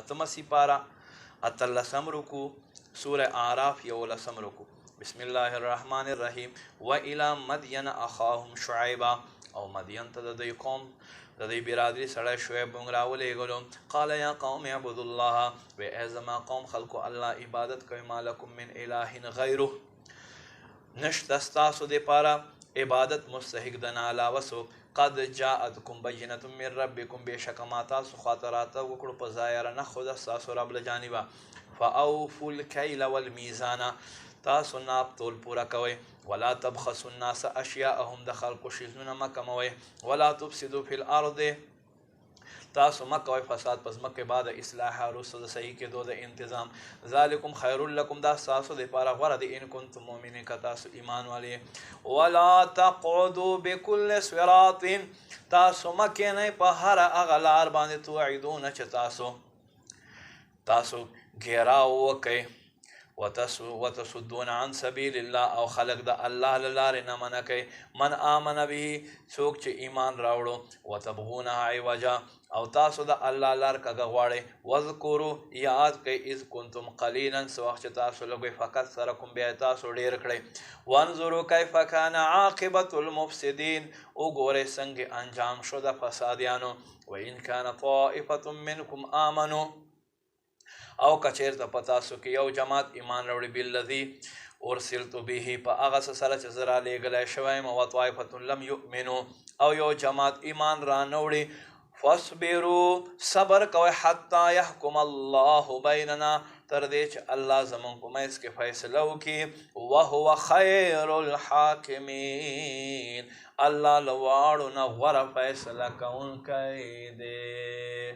اتمسی پارا اتلسم رکو سورة اعراف یولسم رکو بسم الله الرحمن الرحیم وإلى مدین اخاهم شعیبا او مدین ته د دوی قوم د دوی برادری سړی شعیب موږ راولېږلو قال یا قوم اعبدوا الله وی ای زما قوم خلکو الله عبادت کوئ ما لکم من اله غیره نشته ستاسو دپاره عبادت مستحق د نه علاوه څوک قد جاءتکم بینة من ربکم بېشکه ما تاسو خواته راته وکړو په ظاهره نښو د ستاسو رب له جانبه فاوفوا الکیل والمیزان تاسو ناپ تول پوره کوئ ولا تبخسوا الناس اشیاءهم د خلکو شیزونه مه کموئ ولا تفسدوا فی الارض تاسو مه کوئ فساد په ځمکې بعد اصلاحه وروسته د صحیح کېدو د انتظام ذلکم خیر لکم دا ستاسو دپاره غوره دی ان کنتم مؤمنین که تاسو ایمان والي ولا تقعدوا بكل صراط تاسو مه کښېنئ په هره هغه لار باندې توعدونه چې تاسو ګیراو وکئ وتصدون عن سبیل الله او خلق د الله له لارې نه منع کوي من آمن به څوک چې ایمان راوړو وتبغونها عوجا او تاسو د الله لار کږه غواړئ واذکروا یاد کوئ اذ کنتم قلیلا څه وخت چې تاسو لږ وئ فکثرکم بیا تاسو ډېر کړئ وانظروا کیف کان عاقبة المفسدین وګورئ څنګه انجام شو د فسادیانو وان کان طائفة منکم آمنوا او کچیرته په تاسو کې یو جماعت ایمان راوړي بالذي ارسلت به په هغه څه سره چې زه رالیږلی شوی یم وطائفة لم یؤمنوا او یو جماعت ایمان را نه وړي فاصبروا صبر کوئ حتی یحکم الله بیننا تر دې چې الله زموږ په منځ کې فیصله وکړي وهو خیر الحاکمین الله له واړو نه غوره فیصله کوونکی دی